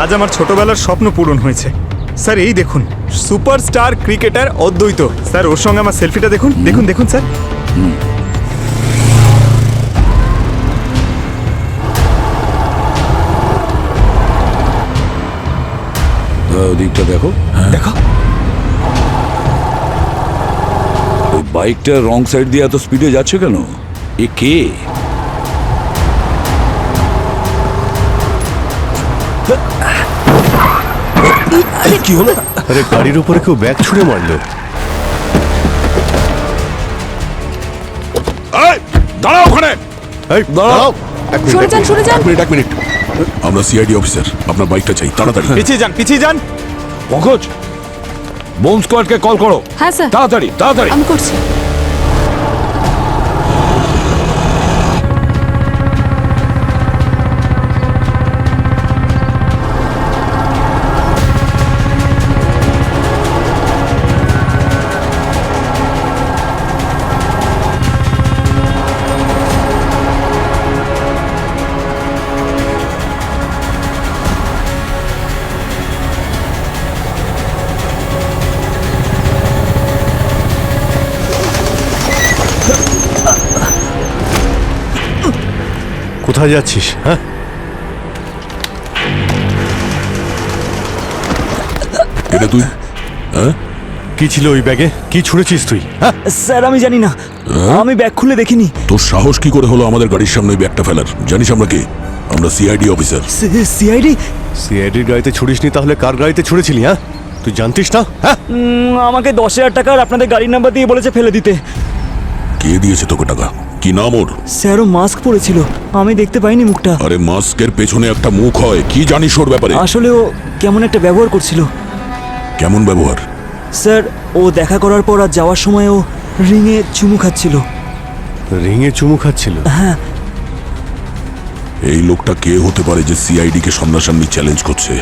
আজ আমার ছোটবেলার স্বপ্ন পূরণ হয়েছে। স্যার এই দেখুন, সুপারস্টার ক্রিকেটার অদ্বৈত। স্যার ওর সঙ্গে আমার সেলফিটা দেখুন, দেখুন দেখুন স্যার। ওদিকটা দেখো, দেখো ওই বাইকটা রং সাইড দিয়ে এত স্পিডে যাচ্ছে কেন? এ কে? কি হলো? আরে গাড়ির উপরে কেউ ব্যাগ ছুঁড়ে মারলো। দাঁড়াও ওখানে, এই দাঁড়াও, সরে যান, সরে যান। এক মিনিট। আমরা সিআইডি অফিসার, আপনার বাইকটা চাই তাড়াতাড়ি। পিছিয়ে যান, পিছিয়ে যান। পঙ্কজ, বোম স্কোয়াডকে কল করো। হ্যাঁ স্যার, তাড়াতাড়ি তাড়াতাড়ি। আমি করছি। কোথায় যাচ্ছিস? হ্যাঁ, এটা তুই? কি ছিল ওই ব্যাগে? কি ছুঁড়েছিস তুই? হ্যাঁ, স্যার আমি জানি না, আমি ব্যাগ খুলে দেখিনি। তোর সাহস কি করে হলো আমাদের গাড়ির সামনে ওই ব্যাগটা ফেলার? জানিস আমরা কে? আমরা সিআইডি অফিসার। সিআইডি? সিআইডির গাড়িতে ছুড়িসনি তাহলে কার গাড়িতে ছুঁড়েছিলি? হ্যাঁ, তুই জানতিস না? হ্যাঁ, আমাকে 10,000 টাকার আপনাদের গাড়ির নাম্বার দিয়ে বলেছে ফেলে দিতে। কে দিয়েছে তোকে টাকা? কি নাম ওর? স্যারও মাস্ক পরেছিল, আমি দেখতে পাইনি মুখটা। আরে মাস্কের পেছনে একটা মুখ হয়, কি জানিস ওর ব্যাপারে? আসলে ও কেমন একটা ব্যবহার করছিল। কেমন ব্যবহার? স্যার ও দেখা করার পর আর যাওয়ার সময় ও রিংয়ে চুমু খাচ্ছিল। রিংয়ে চুমু খাচ্ছিল? হ্যাঁ। এই লোকটা কে হতে পারে যে সিআইডি কে সামনাসামনি চ্যালেঞ্জ করছে?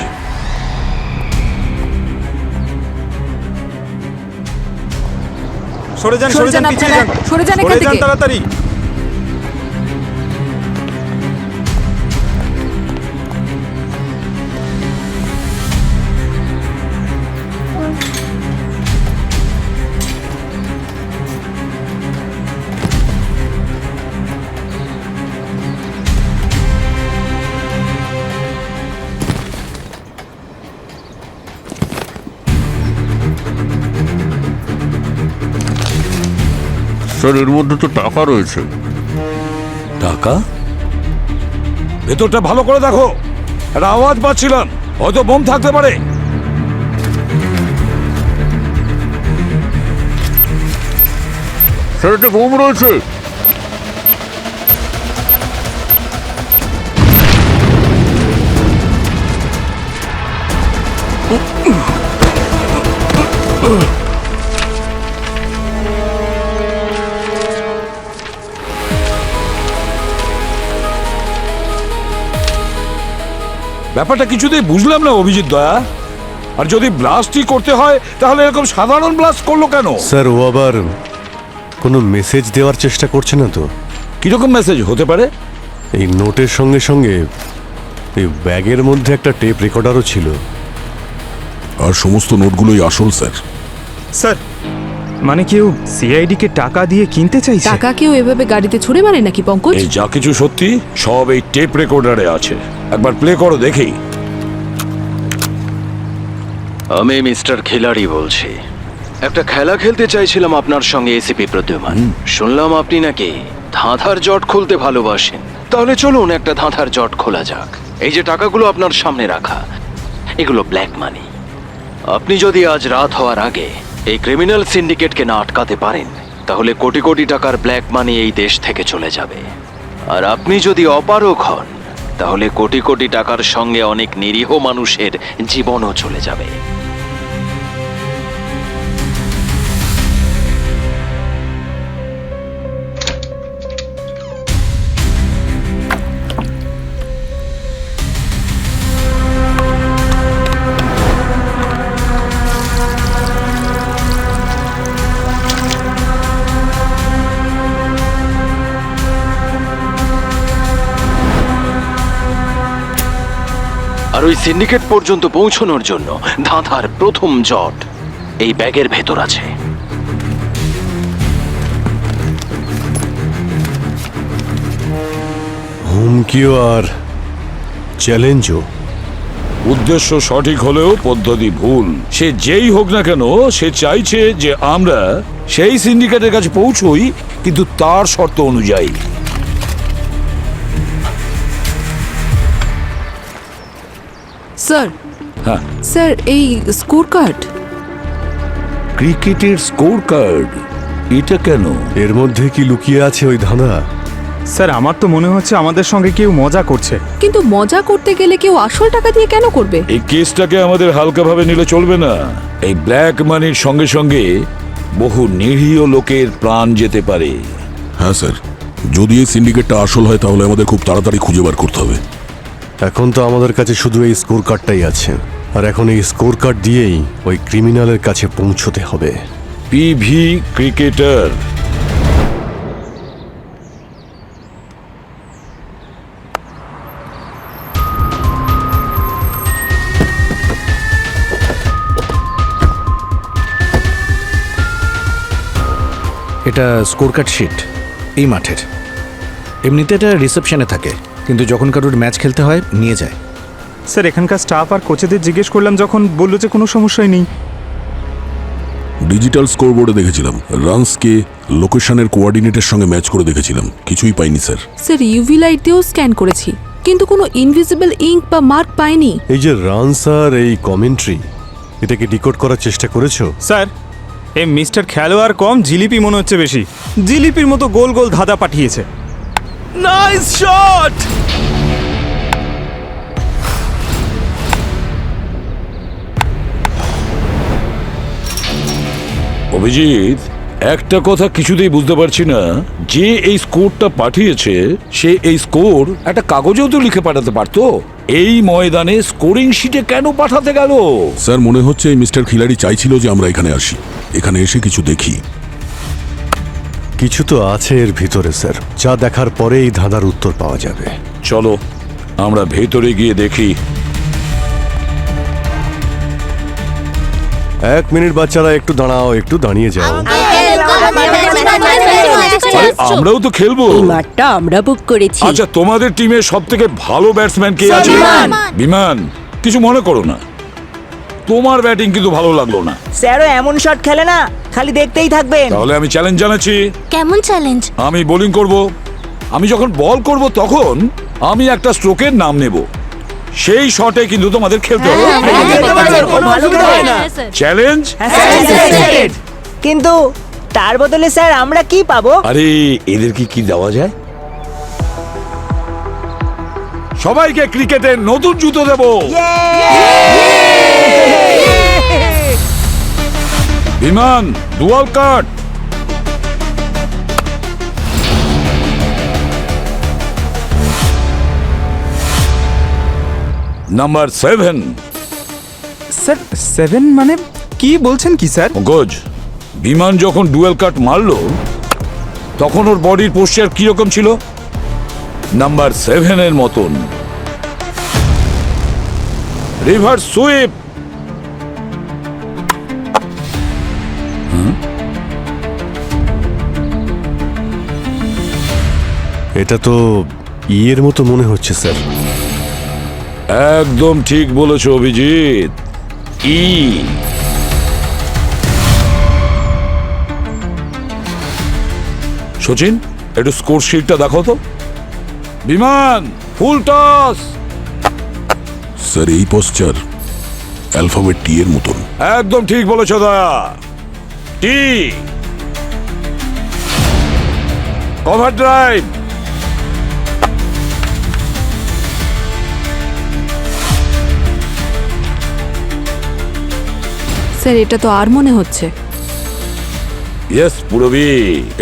সরে যান, সরে যান, পিছিয়ে যান, সরে যান এখান সরে যান থেকে। তাড়াতাড়ি। স্যার এর মধ্যে তো টাকা রয়েছে। টাকা? ভেতরটা ভালো করে দেখো, একটা আওয়াজ পাচ্ছিলাম, হয়তো বোম থাকতে পারে। স্যার এটা বোম রয়েছে। ব্যাপারটা কিছুতেই বুঝলাম না অভিজিৎ দয়া। আর যদি ব্লাস্টই করতে হয় তাহলে এরকম সাধারণ ব্লাস্ট করলো কেন? স্যার ও আবার কোনো মেসেজ দেওয়ার চেষ্টা করছে না তো? কিরকম মেসেজ হতে পারে? এই নোটের সঙ্গে সঙ্গে এই ব্যাগের মধ্যে একটা টেপ রেকর্ডারও ছিল। আর সমস্ত নোটগুলোই আসল স্যার। স্যার মানে কেউ সিআইডি কে টাকা দিয়ে কিনতে চাইছে? টাকা কেউ এভাবে গাড়িতে ছুড়ে মারে নাকি পঙ্কজ? এই যা কিছু সত্যি সব এই টেপ রেকর্ডারে আছে, একবার প্লে করো দেখি। আমি মিস্টার খিলাড়ি বলছি। একটা খেলা খেলতে চাইছিলাম আপনার সঙ্গে এসিপি প্রদ্যুমান। শুনলাম আপনি নাকি ধাঁধার জট খুলতে ভালোবাসেন। তাহলে চলুন একটা ধাঁধার জট খোলা যাক। এই যে টাকাগুলো আপনার সামনে রাখা, এগুলো ব্ল্যাক মানি। আপনি যদি আজ রাত হওয়ার আগে এই ক্রিমিনাল সিন্ডিকেটকে না আটকাতে পারেন, তাহলে কোটি কোটি টাকার ব্ল্যাক মানি এই দেশ থেকে চলে যাবে। আর আপনি যদি অপারগ হন, তাহলে কোটি কোটি টাকার সঙ্গে অনেক নিরীহ মানুষের জীবনও চলে যাবে। আর ওই সিন্ডিকেট পর্যন্ত পৌঁছানোর জন্য ধাঁধার প্রথম জট এই ব্যাগের ভেতর আছে। হুমকিও আর চ্যালেঞ্জও। উদ্দেশ্য সঠিক হলেও পদ্ধতি ভুল। সে যেই হোক না কেন, সে চাইছে যে আমরা সেই সিন্ডিকেটের কাছে পৌঁছই, কিন্তু তার শর্ত অনুযায়ী। স্যার হ্যাঁ, স্যার এই স্কোর কার্ড। ক্রিকেটের স্কোর কার্ড, এটা কেন? এর মধ্যে কি লুকিয়ে আছে ওই ধাঁধা? স্যার আমার তো মনে হচ্ছে আমাদের সঙ্গে কেউ মজা করছে। কিন্তু মজা করতে গেলে কেউ আসল টাকা দিয়ে কেন করবে? এই কেসটাকে আমাদের হালকাভাবে নিলে চলবে না। এই ব্ল্যাক মানির সঙ্গে সঙ্গে বহু নিরীহ লোকের প্রাণ যেতে পারে। হ্যাঁ স্যার, যদি এই সিন্ডিকেটটা আসল হয় তাহলে আমাদের খুব তাড়াতাড়ি খুঁজে বার করতে হবে। এখন তো আমাদের কাছে শুধু এই স্কোর কার্ডটাই আছে, আর এখন এই স্কোর কার্ড দিয়েই ওই ক্রিমিনালের কাছে পৌঁছতে হবে। PV cricketer. এটা স্কোর কার্ড শিট এই মাঠের। এমনিতে এটা রিসেপশনে থাকে, কিন্তু যখন কারোর ম্যাচ খেলতে হয় নিয়ে যায়। স্যার এখানকার স্টাফ আর কোচেদের জিজ্ঞেস করলাম, যখন বললো যে কোনো সমস্যাই নেই। ডিজিটাল স্কোরবোর্ডে দেখেছিলাম, রানসকে লোকেশনের কোঅর্ডিনেটের সঙ্গে ম্যাচ করে দেখেছিলাম, কিছুই পাইনি স্যার। স্যার ইউভি লাইট দিয়েও স্ক্যান করেছি, কিন্তু কোনো ইনভিজিবল ইঙ্ক বা মার্ক পাইনি। এই যে রানস আর এই কমেন্ট্রি, এটাকে ডিকোড করার চেষ্টা করেছো? স্যার এই মিস্টার খেলোয়াড় কম, জিলিপি মনে হচ্ছে বেশি। জিলিপির মতো গোল গোল ধাঁধা পাঠিয়েছে। Nice shot! অভিজিৎ, একটা কথা কিছুতেই বুঝতে পারছি না, যে এই স্কোরটা পাঠিয়েছে সে এই স্কোর একটা কাগজেও তো লিখে পাঠাতে পারতো। এই ময়দানে স্কোরিং শিটে কেন পাঠাতে গেল? স্যার মনে হচ্ছে এই মিস্টার খিলাড়ি চাইছিল যে আমরা এখানে আসি, এখানে এসে কিছু দেখি। কিছু তো আছে এর ভিতরে স্যার, যা দেখার পরে এই ধাঁধার উত্তর পাওয়া যাবে। চলো আমরা ভেতরে গিয়ে দেখি। 1 মিনিট বাচ্চারা, একটু দাঁড়াও, একটু দাঁড়িয়ে যাও। আরে আমরাও তো খেলবো। এই মাঠটা আমরা বুক করেছি। আচ্ছা, তোমাদের টিমের সব থেকে ভালো ব্যাটসম্যান কে আছে? বিমান, কিছু মনে করো না, তোমার ব্যাটিং কিন্তু ভালো লাগলো না। স্যারও এমন শট খেলে না, খালি দেখতেই থাকবেন। তাহলে আমি চ্যালেঞ্জ জানাচ্ছি। কেমন চ্যালেঞ্জ? আমি বোলিং করব। আমি যখন বল করব তখন আমি একটা স্ট্রোকের নাম নেব। সেই শটে কিন্তু তোমাদের খেলতে হবে। চ্যালেঞ্জ? কিন্তু তার বদলে স্যার আমরা কি পাবো? আরে এদেরকে কি দেওয়া যায়? সবাইকে ক্রিকেটের নতুন জুতো দেব। বিমান, ডুয়াল কাট। নাম্বার 7। স্যার 7 মানে কি বলছেন কি স্যার? পঙ্কজ, বিমান যখন ডুয়েল কাট মারলো তখন ওর বডির পোস্টার কিরকম ছিল? নাম্বার 7 এর মতন। Reverse sweep. এটা তো ইয়ের মতো মনে হচ্ছে স্যার। একদম ঠিক বলেছ অভিজিৎ, ই। সচিন, একটু স্কোর শিটটা দেখো তো। বিমান, ফুল টস। স্যার এই পোস্টার অ্যালফাবেট টি এর মতন। একদম ঠিক বলেছ দয়া, টি। Cover drive. স্যার এটা তো আর মনে হচ্ছে। ইয়েস পুরবি,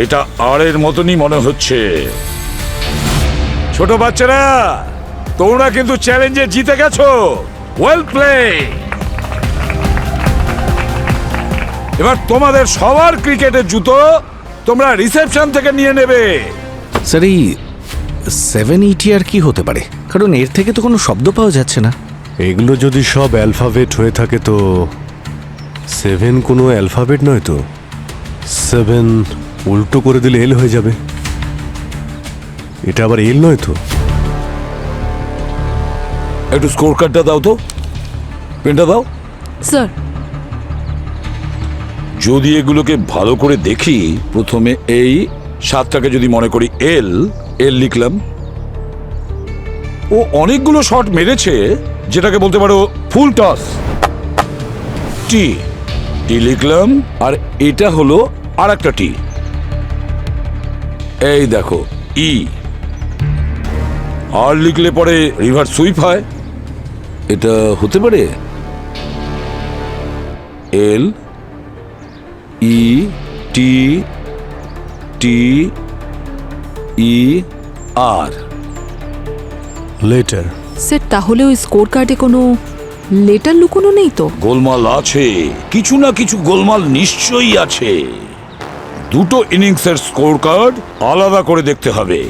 এটা আর এর মতনই মনে হচ্ছে। ছোট বাচ্চারা, তোমরা কিন্তু চ্যালেঞ্জে জিতে গেছো। Well play. এবার তোমাদের সবার ক্রিকেটের জুতো তোমরা রিসেপশন থেকে নিয়ে নেবে। স্যার এই 780 আর কি হতে পারে? কারণ এর থেকে তো কোনো শব্দ পাওয়া যাচ্ছে না। এগুলো যদি সব অ্যালফাবেট হয়ে থাকে তো 7 কোনো অ্যালফাবেট নয় তো? 7 উল্টো করে দিলে এল হয়ে যাবে। এটা আবার এল নয় তো? একটু স্কোর কার্ডটা দাও তো, পেনটা দাও। স্যার, যদি এগুলোকে ভালো করে দেখি, প্রথমে এই 7টাকে যদি মনে করি এল, এল লিখলাম। ও অনেকগুলো শট মেরেছে, যেটাকে বলতে পারো ফুল টস। টি, টি লিখলাম, আর এটা হলো আর একটা টি। এই দেখো ই, আর লিখলে পরে রিভার্স সুইপ হয়। এটা হতে পারে এল ই টি টি ই আর। লেটার। স্যার তাহলে ওই স্কোর কার্ডে কোনো লেটার লুকোনো নেই তো? গোলমাল আছে, কিছু না কিছু গোলমাল নিশ্চয়ই আছে। দুটো ইনিংসের স্কোর কার্ড আলাদা করে দেখতে হবে।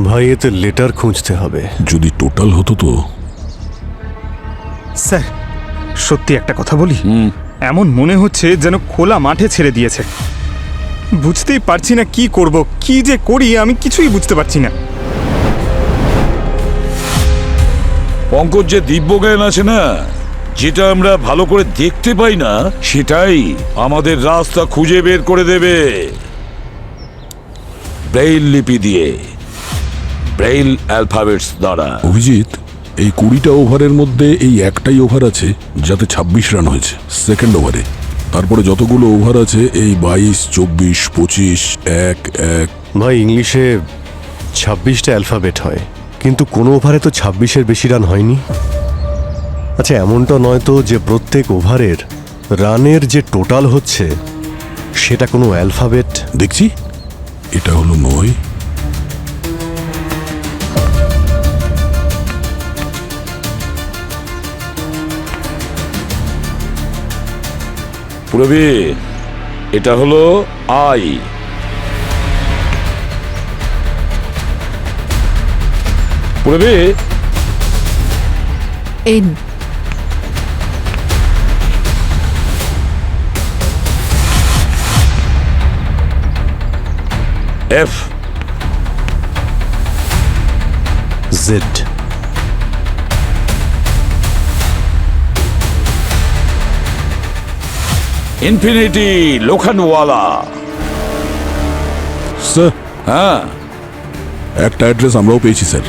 ভাই এতে লেটার খুঁজতে হবে। যদি টোটাল হতো তো। স্যার, সত্যি একটা কথা বলি, এমন মনে হচ্ছে যেন খোলা মাঠে ছেড়ে দিয়েছে। বুঝতেই পারছি না কি করব, কি যে করি আমি কিছুই বুঝতে পারছি না। পঙ্কজ, যে দিব্যজ্ঞান আছে না, যেটা আমরা ভালো করে দেখতে পাই না, সেটাই আমাদের রাস্তা খুঁজে বের করে দেবে। ব্রেইল লিপি দিয়ে, ব্রেইল অ্যালফাবেটস দ্বারা। অভিজিৎ, এই 20টা ওভারের মধ্যে এই একটাই ওভার আছে যাতে 26 রান হয়েছে সেকেন্ড ওভারে। তারপরে যতগুলো ওভার আছে এই 22, 24, 25, 1-1। ভাই ইংলিশে 26টা অ্যালফাবেট হয়, কিন্তু কোনো ওভারে তো 26-এর বেশি রান হয়নি। আচ্ছা, এমনটা নয় তো যে প্রত্যেক ওভারের রানের যে টোটাল হচ্ছে সেটা কোনো অ্যালফাবেট? দেখছি, এটা হলো 9। পুরবি, এটা হলো I. Purvi, N. F. Z. Infinity Lokhandwala. Sir, হ্যাঁ, একটা অ্যাড্রেস আমরাও পেয়েছি স্যার।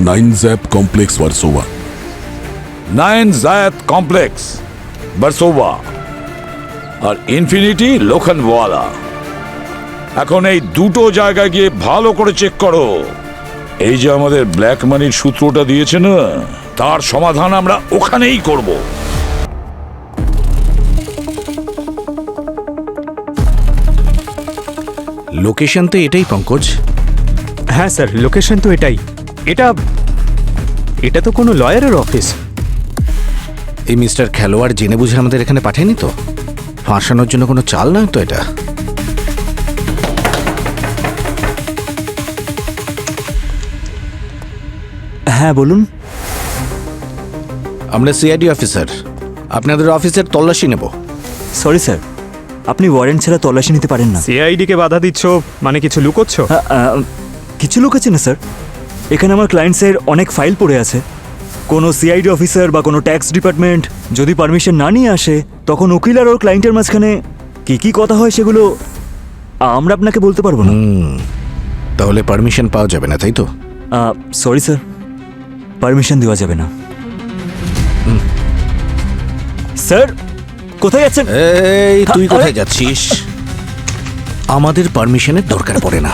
9 জ্যাপ কমপ্লেক্স, ভার্সোভা। 9 জায়াত কমপ্লেক্স, বারসোভা। আর ইনফিনিটি লোখনওয়ালা। এখন এই দুটো জায়গায় গিয়ে ভালো করে চেক করো। এই যে আমাদের ব্ল্যাক মানির সূত্রটা দিয়েছে না, তার সমাধান আমরা ওখানেই করব। লোকেশন তো এটাই পঙ্কজ। হ্যাঁ স্যার, লোকেশন তো এটাই। এটা তো কোনো লয়ারের অফিস। এই মিস্টার খেলোয়াড় জেনে বুঝে আমাদের এখানে পাঠায়নি তো? ফাঁসানোর জন্য কোনো চাল নয় তো এটা? হ্যাঁ বলুন। আমরা সিআইডি অফিসার, আপনাদের অফিসের তল্লাশি নেব। সরি স্যার, আপনি ওয়ারেন্ট ছাড়া তল্লাশি নিতে পারেন না। সিআইডি কে বাধা দিচ্ছ মানে কিছু লুকোচ্ছ? কিছু লোক আছে না স্যার, এখানে আমার ক্লায়েন্টসের অনেক ফাইল পড়ে আছে। কোনো সিআইডি অফিসার বা কোনো ট্যাক্স ডিপার্টমেন্ট যদি পারমিশন না নিয়ে আসে, তখন উকিল আর ওর ক্লায়েন্টের মাঝখানে কি কি কথা হয় সেগুলো আমরা আপনাকে বলতে পারবো না। তাহলে পারমিশন পাওয়া যাবে না, তাই তো? সরি স্যার, পারমিশন দেওয়া যাবে না। স্যার, কোথায় যাচ্ছেন? এই তুই কোথায় যাচ্ছিস? আমাদের পারমিশনের দরকার পড়ে না।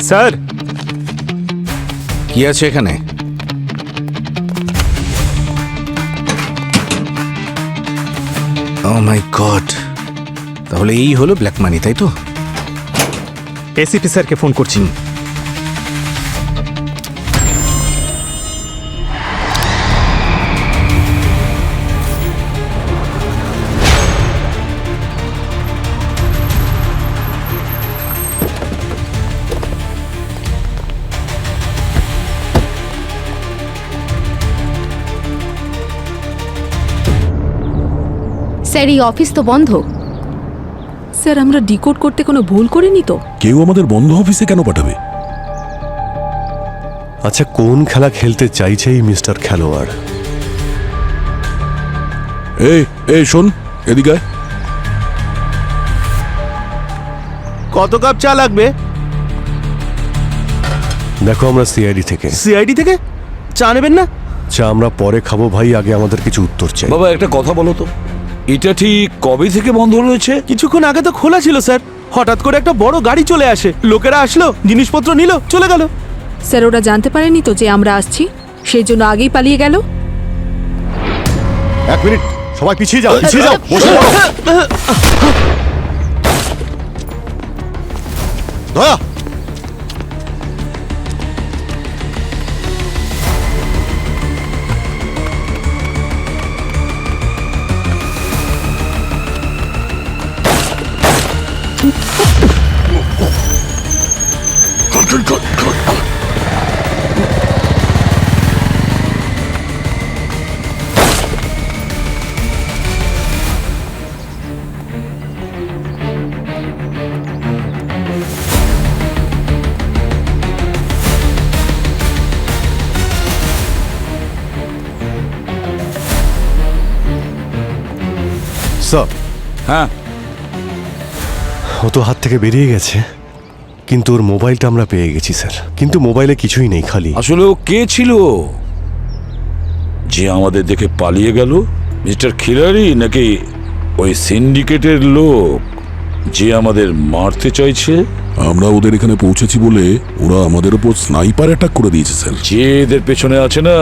স্যার, কি আছে এখানে? ও মাই গড, তাহলে এই হলো ব্ল্যাক মানি, তাই তো? এসিপি স্যারকে ফোন করছি। স্যার এই অফিস তো বন্ধ। স্যার আমরা ডিকোড করতে কোনো ভুল করিনি তো? কেউ আমাদের বন্ধ অফিসে কেন পাঠাবে? আচ্ছা, কোন খেলা খেলতে চাইছে এই মিস্টার খেলোয়াড়? এই এই শোন, এদিকে আয়। কত কাপ চা লাগবে? দেখো, আমরা সিআইডি থেকে। সিআইডি থেকে চা নেবেন না? চা আমরা পরে খাবো ভাই, আগে আমাদের কিছু উত্তর চাই। বাবা একটা কথা বলো তো, এটা ঠিক কবে থেকে বন্ধ রয়েছে? কিছুক্ষণ আগে তো খোলা ছিল স্যার। হঠাৎ করে একটা বড় গাড়ি চলে আসে, লোকেরা আসলো, জিনিসপত্র নিল, চলে গেল। স্যার ওরা জানতে পারেনি তো যে আমরা আসছি, সেই জন্য আগেই পালিয়ে গেল। এক মিনিট, সবাই পিছিয়ে যাও, পিছিয়ে যাও, বসে পড়ো। দয়া, স্যার, হ্যাঁ, ও তো হাত থেকে বেরিয়ে গেছে, কিন্তু ওর মোবাইলটা আমরা পেয়ে গেছি স্যার। কিন্তু মোবাইলে কিছুই নেই, খালি। আসলে ও কে ছিল যে আমাদের দেখে পালিয়ে গেল? মিস্টার খিলাড়ি নাকি ওই সিন্ডিকেটের লোক যে আমাদের মারতে চাইছে? আমরা ওদের এখানে পৌঁছেছি বলে ওরা আমাদের উপর স্নাইপার অ্যাটাক করে দিয়েছে স্যার। যে এদের পেছনে আছে না,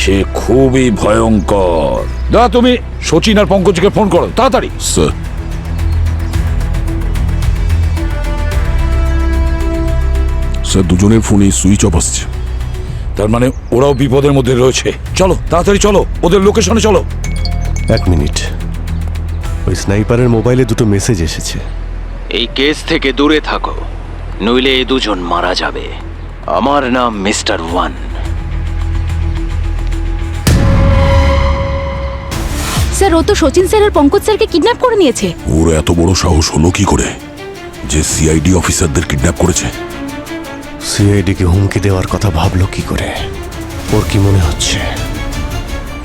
সে খুবই ভয়ঙ্কর। দাদা তুমি সচিন আর পঙ্কজকে ফোন করো তাড়াতাড়ি। স্যার, স্যার দুজনের ফোনই সুইচ অফ আসছে। তার মানে ওরাও বিপদের মধ্যে রয়েছে। চলো তাড়াতাড়ি চলো, ওদের লোকেশনে চলো। এক মিনিট, ওই স্নাইপারের মোবাইলে দুটো মেসেজ এসেছে। এই কেস থেকে দূরে থাকো, নইলে এ দুজন মারা যাবে। আমার নাম মিস্টার ওয়ান। স্যার ও তো সচিন স্যার আর পঙ্কজ স্যারকে কিডন্যাপ করে নিয়েছে। ওর এত বড় সাহস হলো কি করে যে সিআইডি অফিসারদের কিডন্যাপ করেছে? সিআইডিকে হুমকি দেওয়ার কথা ভাবলো কি করে? ওর কি মনে হচ্ছে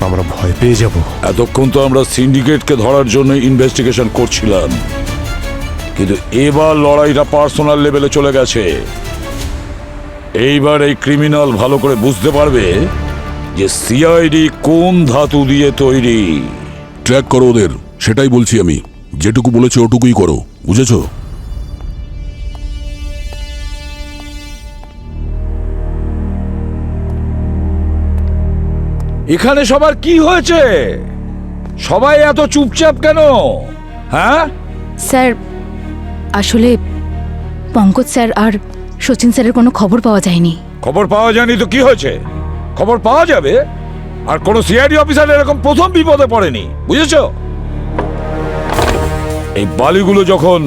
আমরা ভয় পেয়ে যাব? এতক্ষণ তো আমরা সিন্ডিকেটকে ধরার জন্য ইনভেস্টিগেশন করছিলাম, কিন্তু এবার লড়াইটা পার্সোনাল লেভেলে চলে গেছে। এইবার এই ক্রিমিনাল ভালো করে বুঝতে পারবে যে সিআইডি কোন ধাতু দিয়ে তৈরি। ট্র্যাক করো ওদের, সেটাই বলছি আমি। যেটুকু বলেছে ওটুকুই করো, বুঝেছো? এখানে সবার কি হয়েছে? সবাই এত চুপচাপ কেন? হ্যাঁ স্যার আসলে পঙ্কজ স্যার আর সচিন স্যারের কোনো খবর পাওয়া যায়নি। খবর পাওয়া যায়নি তো কি হয়েছে? খবর পাওয়া যাবে। আর কোন সিআইডি অফিসার এরকম প্রথম বিপদে পড়েনি, বুঝেছো? এই বালিগুলো যখন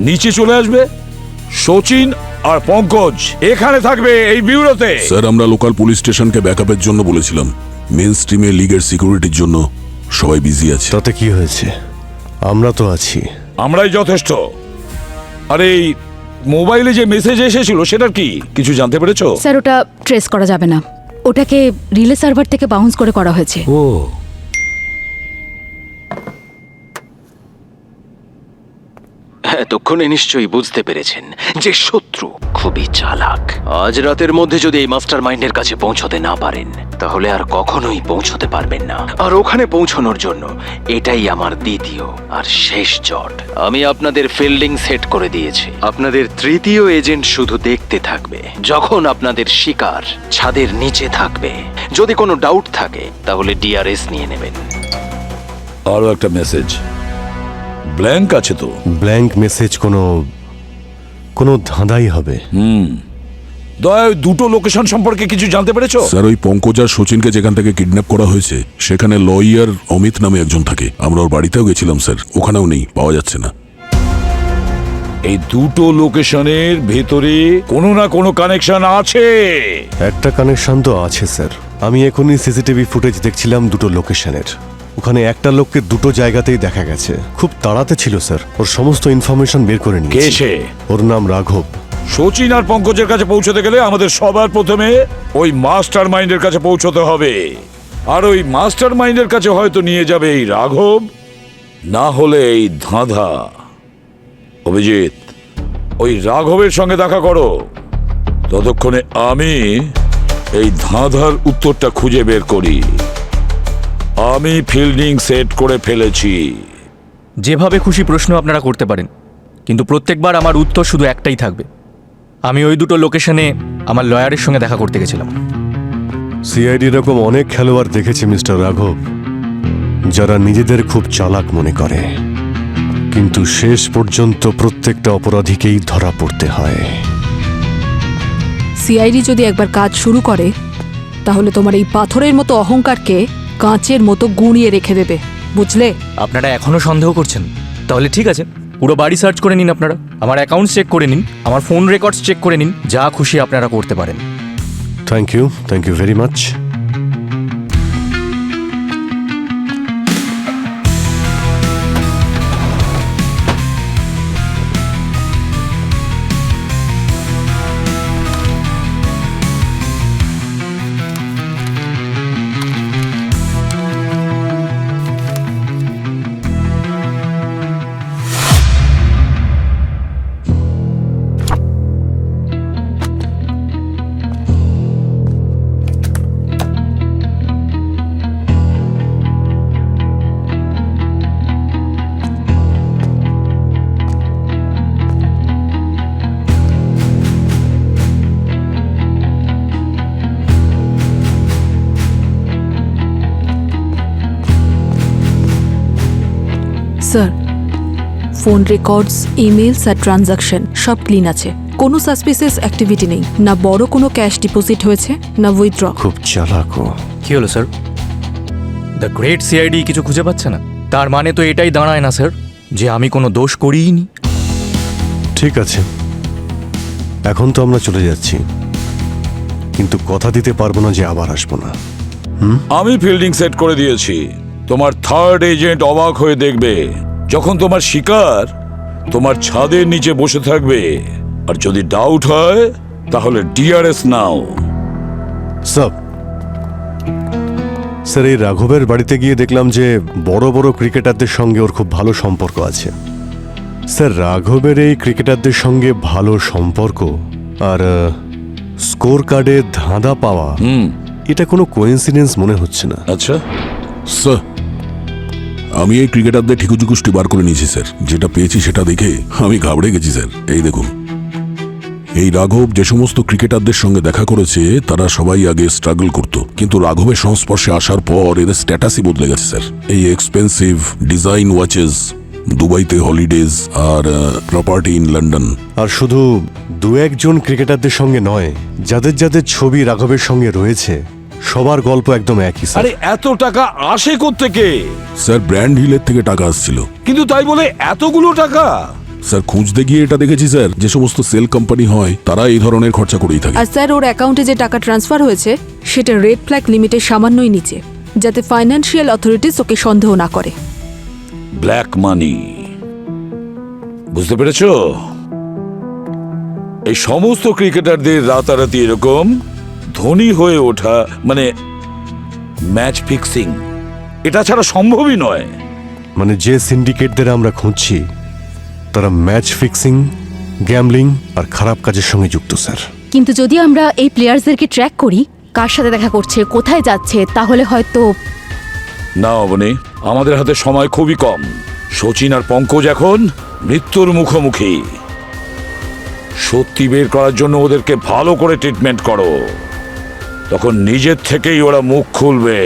নিচে চলে আসবে, সচিন আর পঙ্কজ এখানে থাকবে এই বিউরোতে। স্যার আমরা লোকাল পুলিশ স্টেশনকে ব্যাকআপের জন্য বলেছিলাম। মেন স্ট্রিমে লিগের সিকিউরিটির জন্য সবাই বিজি আছে। তাতে কি হয়েছে? আমরা তো আছি। আমরাই যথেষ্ট। আর এই মোবাইলে যে মেসেজ এসেছিল সেটার কি কিছু জানতে পেরেছো? স্যার ওটা ট্রেস করা যাবে না, ওটাকে রিলে সার্ভার থেকে বাউন্স করে করা হয়েছে। ও এতক্ষণে নিশ্চয়ই বুঝতে পেরেছেন যে শত্রু খুবই চালাক। আজ রাতের মধ্যে যদি এই মাস্টার মাইন্ডের কাছে পৌঁছতে না পারেন তাহলে আর কখনোই পৌঁছতে পারবেন না। আর ওখানে পৌঁছানোর জন্য এটাই আমার দ্বিতীয় আর শেষ জট। আমি আপনাদের ফিল্ডিং সেট করে দিয়েছি। আপনাদের তৃতীয় এজেন্ট শুধু দেখতে থাকবে যখন আপনাদের শিকার ছাদের নিচে থাকবে। যদি কোনো ডাউট থাকে তাহলে ডিআরএস নিয়ে নেবেন। আরো একটা মেসেজ ব্ল্যাঙ্ক আছে তো? ব্ল্যাঙ্ক মেসেজ কোনো ধাঁধাই হবে। দয়া ওই দুটো লোকেশন সম্পর্কে কিছু জানতে পেরেছো? স্যার ওই পঙ্কজ আর সচিনকে যেখান থেকে কিডন্যাপ করা হয়েছে সেখানে লয়ার অমিত নামে একজন থাকে। আমরা ওর বাড়িতেও গেছিলাম স্যার, ওখানেও নেই, পাওয়া যাচ্ছে না। এই দুটো লোকেশনের ভেতরে কোনো না কোনো কানেকশন আছে। একটা কানেকশন তো আছে স্যার। আমি এখনই সিসিটিভি ফুটেজ দেখছিলাম দুটো লোকেশনের। ওখানে একটা লোককে দুটো জায়গাতেই দেখা গেছে। খুব তাড়াতে ছিল স্যার, ওর সমস্ত ইনফরমেশন বের করে কে নিয়েছি। সে? ওর নাম রাঘব। সচিন আর পঙ্কজের কাছে পৌঁছতে গেলে আমাদের সবার প্রথমে ওই মাস্টার মাইন্ডের কাছে পৌঁছতে হবে। আর ওই মাস্টার মাইন্ডের কাছে হয়তো নিয়ে যাবে এই রাঘব, না হলে এই ধাঁধা। অভিজিৎ, ওই রাঘবের সঙ্গে দেখা করো, ততক্ষণে আমি এই ধাঁধার উত্তরটা খুঁজে বের করি। আমি ফিল্ডিং সেট করে ফেলেছি। যেভাবে খুশি প্রশ্ন আপনারা করতে পারেন, কিন্তু প্রত্যেকবার আমার উত্তর শুধু একটাই থাকবে। আমি ওই দুটো লোকেশনে আমার লয়ারের সঙ্গে দেখা করতে গেছিলাম। সিআইডি এরকম অনেক খেলোয়াড় দেখেছে মিস্টার রাঘব, যারা নিজেদের খুব চালাক মনে করে, কিন্তু শেষ পর্যন্ত প্রত্যেকটা অপরাধীকেই ধরা পড়তে হয়। সিআইডি যদি একবার কাজ শুরু করে তাহলে তোমার এই পাথরের মতো অহংকারকে কাঁচের মতো গুঁড়িয়ে রেখে দেবে, বুঝলে? আপনারা এখনও সন্দেহ করছেন? তাহলে ঠিক আছে, পুরো বাড়ি সার্চ করে নিন, আপনারা আমার অ্যাকাউন্টস চেক করে নিন, আমার ফোন রেকর্ডস চেক করে নিন, যা খুশি আপনারা করতে পারেন। Thank you very much. Sir, phone records, emails আর ট্রানজাকশন সব ক্লিন আছে। কোনো সাসপিসিয়াস অ্যাক্টিভিটি নেই, না বড় কোনো ক্যাশ ডিপোজিট হয়েছে না উইথড্র। খুব চালাক ও। কি হলো স্যার? দ্য গ্রেট সিআইডি কিছু খুঁজে পাচ্ছে না? তার মানে তো এটাই দাঁড়ায় না স্যার যে আমি কোনো দোষ করিনি। ঠিক আছে, এখন তো আমরা চলে যাচ্ছি, কিন্তু কথা দিতে পারবো না যে আবার আসবো না। আমি ফিল্ডিং সেট করে দিয়েছি। তোমার থার্ড এজেন্ট অবাক হয়ে দেখবে যখন তোমার শিকার তোমার ছাদের নিচে বসে থাকবে। আর যদি ডাউট হয় তাহলে ডিআরএস নাও। স্যার, এই রাঘবের বাড়িতে গিয়ে দেখলাম যে বড় বড় ক্রিকেটারদের সঙ্গে ওর খুব ভালো সম্পর্ক আছে। স্যার, রাঘবের এই ক্রিকেটারদের সঙ্গে ভালো সম্পর্ক আর স্কোর কার্ডে ধাঁধা পাওয়া, এটা কোনো কোইন্সিডেন্স মনে হচ্ছে না। আচ্ছা স্যার, আমি এই ক্রিকেটারদের ঠিকুজুকুষ্টি বার করে নিয়েছি স্যার। যেটা পেয়েছি সেটা দেখে আমি ঘাবড়ে গেছি স্যার। এই দেখুন, এই রাঘব যে সমস্ত ক্রিকেটারদের সঙ্গে দেখা করেছে তারা সবাই আগে স্ট্রাগল করত, কিন্তু রাঘবের সংস্পর্শে আসার পর এদের স্ট্যাটাসই বদলে গেছে স্যার। এই এক্সপেন্সিভ ডিজাইন ওয়াচেস, দুবাইতে হলিডেজ আর প্রপার্টি ইন লন্ডন। আর শুধু দু একজন ক্রিকেটারদের সঙ্গে নয়, যাদের যাদের ছবি রাঘবের সঙ্গে রয়েছে সবার গল্প একদম একই স্যার। আরে এত টাকা আসে কোত্থেকে? স্যার, ব্র্যান্ড হিলের থেকে টাকা আসছিল। কিন্তু তাই বলে এতগুলো টাকা? স্যার, খুঁজতে গিয়ে এটা দেখেছি স্যার, যে সমস্ত সেল কোম্পানি হয় তারা এই ধরনের খরচা করেই থাকে। আর স্যার, ওর অ্যাকাউন্টে যে টাকা ট্রান্সফার হয়েছে সেটা রেড ফ্ল্যাগ লিমিটের সামান্যই নিচে, যাতে ফাইন্যান্সিয়াল অথরিটিস ওকে সন্দেহ না করে। ব্ল্যাক মানি, বুঝতে পেরেছো? এই সমস্ত ক্রিকেটারদের রাতারাতি এরকম ধনী হয়ে ওঠা মানে ম্যাচ ফিক্সিং, এটা ছাড়া সম্ভবই নয়। মানে যে সিন্ডিকেটদের আমরা খুঁজছি তারা ম্যাচ ফিক্সিং, গ্যামলিং আর খারাপ কাজের সঙ্গে যুক্ত স্যার। কিন্তু যদি আমরা এই প্লেয়ার্সদেরকে ট্র্যাক করি, কার সাথে দেখা করছে, কোথায় যাচ্ছে, তাহলে হয়তো না অবনী, আমাদের হাতে সময় খুবই কম। সচিন আর পঙ্কজ এখন মৃত্যুর মুখোমুখি। সত্যি বের করার জন্য ওদেরকে ভালো করে ট্রিটমেন্ট করো, তখন নিজের থেকেই ওরা মুখ খুলবে।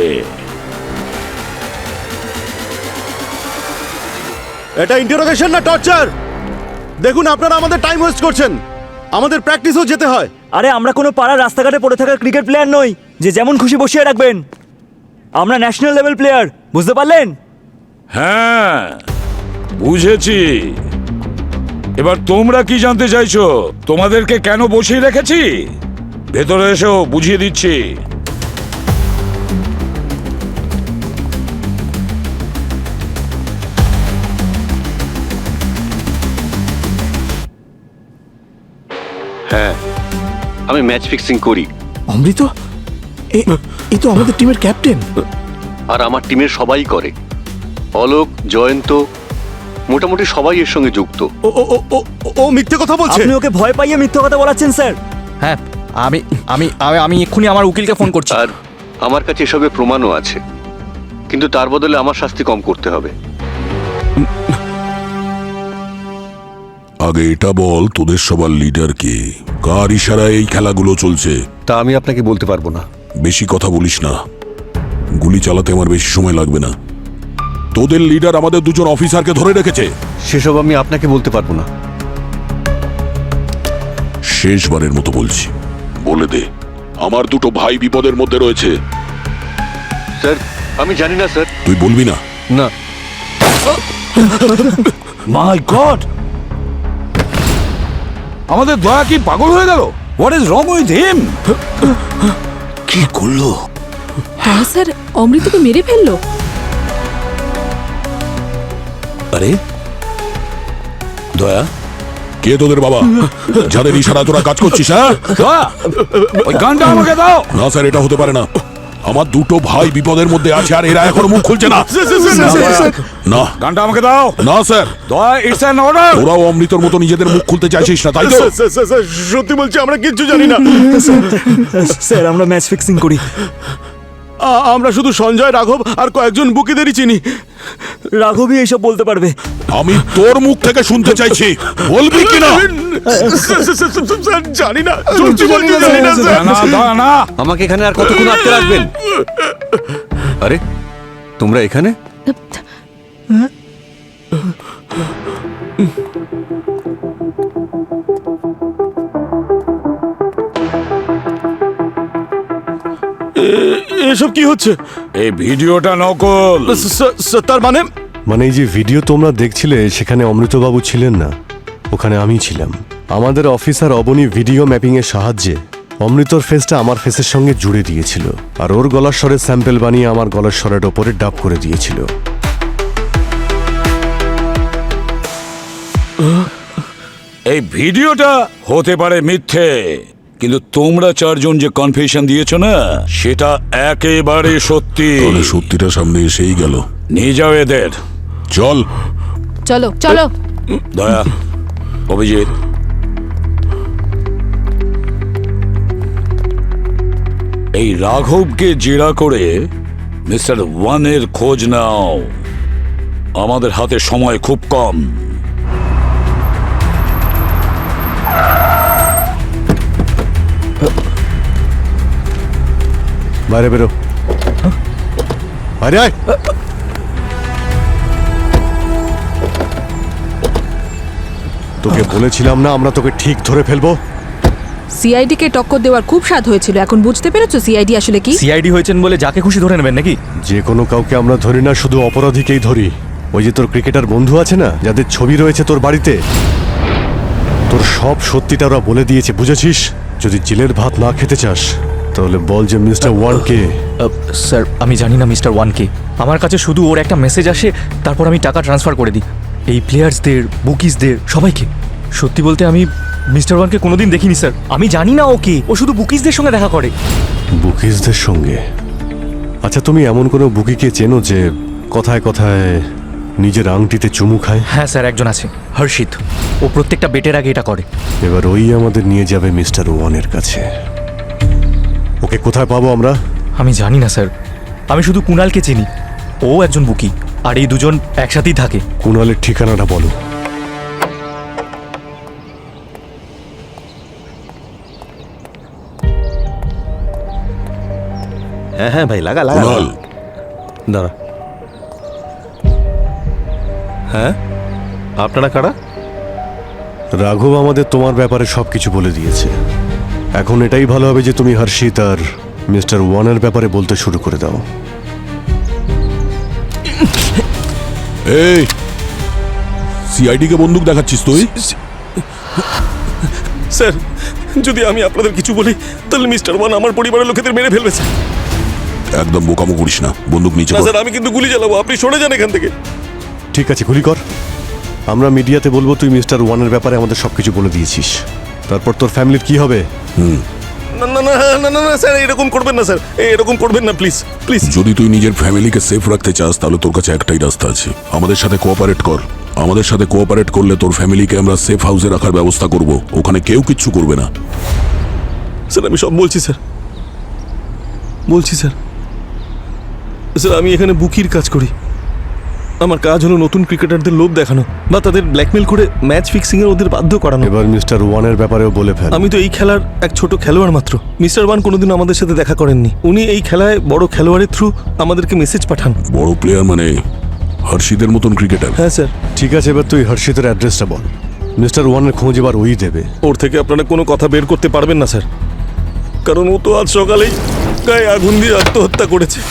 এটা ইন্টারোগেশন না টর্চার? দেখুন আপনারা আমাদের টাইম ওয়েস্ট করছেন, আমাদের প্র্যাকটিসও যেতে হয়। আরে আমরা কোনো পাড়ার রাস্তাঘাটে পড়ে থাকা ক্রিকেট প্লেয়ার নই যে যেমন খুশি বসিয়ে রাখবেন। আমরা ন্যাশনাল লেভেল প্লেয়ার, বুঝতে পারলেন? হ্যাঁ বুঝেছি। এবার তোমরা কি জানতে চাইছো? তোমাদেরকে কেন বসিয়ে রেখেছি? ভেতরে এসো, বুঝিয়ে দিচ্ছি। হ্যাঁ, আমি ম্যাচ ফিক্সিং করি। অমৃত, এ তো আমাদের টিমের ক্যাপ্টেন। আর আমার টিমের সবাই করে। অলোক, জয়ন্ত, মোটামুটি সবাই এর সঙ্গে যুক্ত। ও মিথ্যে কথা বলছে। আপনি ওকে ভয় পাইয়ে মিথ্যে কথা বলাচ্ছেন স্যার। হ্যাঁ, আমি আমি আমি এক্ষুনি আমার উকিলকে ফোন করছি। আর আমার কাছে এসবের প্রমাণও আছে, কিন্তু তার বদলে আমার শাস্তি কম করতে হবে। আগে এটা বল, তোদের সবার লিডার কে? কার ইশারায় এই খেলাগুলো চলছে? তা আমি আপনাকে বলতে পারবো না। বেশি কথা বলিস না, গুলি চালাতে আমার বেশি সময় লাগবে না। তোদের লিডার আমাদের দুজন অফিসারকে ধরে রেখেছে। সেসব আমি আপনাকে বলতে পারবো না। শেষবারের মতো বলছি, বলে দে, আমার দুটো ভাই বিপদের মধ্যে রয়েছে। স্যার, আমি জানি না স্যার। তুই বলবি না? না। মাই গড, আমাদের দয়া কি পাগল হয়ে গেল? What is wrong with him? কি করলো? হ্যাঁ স্যার, অমৃতকে মেরে ফেললো। আরে দয়া, কে তোদের বাবা, যাদের ইশারা তোরা কাজ করছিস? হ্যাঁ, দয়া, ওই গানটা আমাকে দাও। না স্যার, এটা হতে পারে না। আমার দুটো ভাই বিপদের মধ্যে আছে আর এরা এখনো মুখ খুলছে না। না, গানটা আমাকে দাও। না স্যার, দয়া, ইটস অ্যান অর্ডার। ওরাও অমৃতর মতো নিজেদের মুখ খুলতে চাইছিস না, তাই তো? সত্যি বলছি, আমরা কিচ্ছু জানি না। স্যার, আমরা ম্যাচ ফিক্সিং করি। আমরা শুধু সঞ্জয়, রাঘব আর কয়েকজন বুকিদেরই চিনি। রাঘবই এইসব বলতে পারবে। আমি তোর মুখ থেকে শুনতে চাইছি, বলবি কিনা? জানি না, না দয়া, না। আমাকে এখানে আর কতক্ষণ আটকে রাখবেন? আরে তোমরা এখানে? এসব কি হচ্ছে? এই ভিডিওটা নকল। তার মানে এই যে ভিডিও তোমরা দেখছিলে, সেখানে অমৃতবাবু ছিলেন না, ওখানে আমি ছিলাম। আমাদের অফিসার অবনী ভিডিও ম্যাপিং এর সাহায্যে অমৃতর ফেসটা আমার ফেসের সঙ্গে জুড়ে দিয়েছিল, আর ওর গলার স্বরের স্যাম্পল বানিয়ে আমার গলার স্বরের ওপরে ডাব করে দিয়েছিল। এই ভিডিওটা হতে পারে মিথ্যে, কিন্তু তোমরা চারজন যে কনফেশন দিয়েছো না, সেটা একেবারে সত্যি। তাহলে সত্যিটা সামনে এসেই গেল। নিয়ে যাও এদের। চল। চলো চলো। দয়া, অভিজিৎ, এই রাঘবকে জেরা করে মিস্টার ওয়ানের খোঁজ নাও। আমাদের হাতে সময় খুব কম। বাইরে বেরো, বাইরে আয়। তোকে বলেছিলাম না আমরা তোকে ঠিক ধরে ফেলবো। সিআইডি কে টক্কর দেওয়ার খুব স্বাদ হয়েছিল, এখন বুঝতে পেরেছো সিআইডি আসলে কি? সিআইডি হয়েছেন বলে যাকে খুশি ধরে নেবেন নাকি? যে কোনো কাউকে আমরা ধরি না, শুধু অপরাধীকেই ধরি। ওই যে তোর ক্রিকেটার বন্ধু আছে না, যাদের ছবি রয়েছে তোর বাড়িতে, তোর সব সত্যিটা ওরা বলে দিয়েছে, বুঝেছিস? যদি জেলের ভাত না খেতে চাস তাহলে বল যে মিস্টার ওয়ানকে। স্যার, আমি জানি না মিস্টার ওয়ানকে। আমার কাছে শুধু ওর একটা মেসেজ আসে, তারপর আমি টাকা ট্রান্সফার করে দিই এই প্লেয়ার্সদের, বুকিসদের, সবাইকে। সত্যি বলতে আমি মিস্টার ওয়ানকে কোনোদিন দেখিনি স্যার। আমি জানি না ওকে, ও শুধু বুকিসদের সঙ্গে দেখা করে। বুকিসদের সঙ্গে? আচ্ছা, তুমি এমন কোনো বুকিকে চেনো যে কথায় কথায় নিজের আংটিতে চুমু খায়? হ্যাঁ স্যার, একজন আছে, হর্ষিত। ও প্রত্যেকটা বেটের আগে এটা করে। এবার ওই আমাদের নিয়ে যাবে মিস্টার ওয়ানের কাছে। ওকে কোথায় পাবো আমরা? আমি জানি না স্যার, আমি শুধু কুণালকে চিনি। ও একজন বুকি, আর এই দুজন একসাথেই থাকে। কুণালের ঠিকানাটা বলো। হ্যাঁ হ্যাঁ ভাই, লাগা কুণাল, দাঁড়া। হ্যাঁ, আপনারা কারা? রাঘব আমাদের তোমার ব্যাপারে সবকিছু বলে দিয়েছে। এখন এটাই ভালো হবে যে তুমি হর্ষিত আর মিস্টার ওয়ানের ব্যাপারে বলতে শুরু করে দাও। এই সিআইডি কে বন্দুক দেখাচ্ছিস তুই? স্যার, যদি আমি আপনাদের কিছু বলি তাহলে মিস্টার ওয়ান আমার পরিবারের লোকেদের মেরে ফেলবে স্যার। একদম বোকামো করিস না, বন্দুক নিচে না কর। স্যার, আমি কিন্তু গুলি চালাবো, আপনি সরে যান এখান থেকে। ঠিক আছে, গুলি কর। আমরা মিডিয়াতে বলবো তুই মিস্টার ওয়ানের ব্যাপারে আমাদের সবকিছু বলে দিয়েছিস। তারপর তোর ফ্যামিলির কি হবে? না না না না না না স্যার, এরকম করবেন না স্যার, এরকম করবেন না প্লিজ প্লিজ। যদি তুই নিজের ফ্যামিলিকে সেফ রাখতে চাস তাহলে তোর কাছে একটাই রাস্তা আছে, আমাদের সাথে কোঅপারেট কর। আমাদের সাথে কোঅপারেট করলে তোর ফ্যামিলিকে আমরা সেফ হাউসে রাখার ব্যবস্থা করব, ওখানে কেউ কিচ্ছু করবে না। স্যার আমি সব বলছি স্যার, বলছি স্যার। স্যার আমি এখানে বুকির কাজ করি। আমার কাজ হলো নতুন ক্রিকেটারদের লোভ দেখানো বা তাদের ব্ল্যাকমেল করে ম্যাচ ফিক্সিং এর ওদের বাধ্য করানো। এবার মিস্টার ওয়ানের ব্যাপারেও বলে ফেল। আমি তো এই খেলার এক ছোট খেলোয়াড় মাত্র। মিস্টার ওয়ান কোনোদিন আমাদের সাথে দেখা করেননি। উনি এই খেলায় বড় খেলোয়াড়ের থ্রু আমাদেরকে মেসেজ পাঠান। বড় প্লেয়ার মানে হর্ষিদের মতন ক্রিকেটার? হ্যাঁ স্যার। ঠিক আছে, এবার তুই হর্ষিতের অ্যাড্রেসটা বল। মিস্টার ওয়ানের খোঁজ এবার ওই দেবে। ওর থেকে আপনারা কোনো কথা বের করতে পারবেন না স্যার, কারণ ও তো আজ সকালেই গায়ে আগুন দিয়ে আত্মহত্যা করেছে।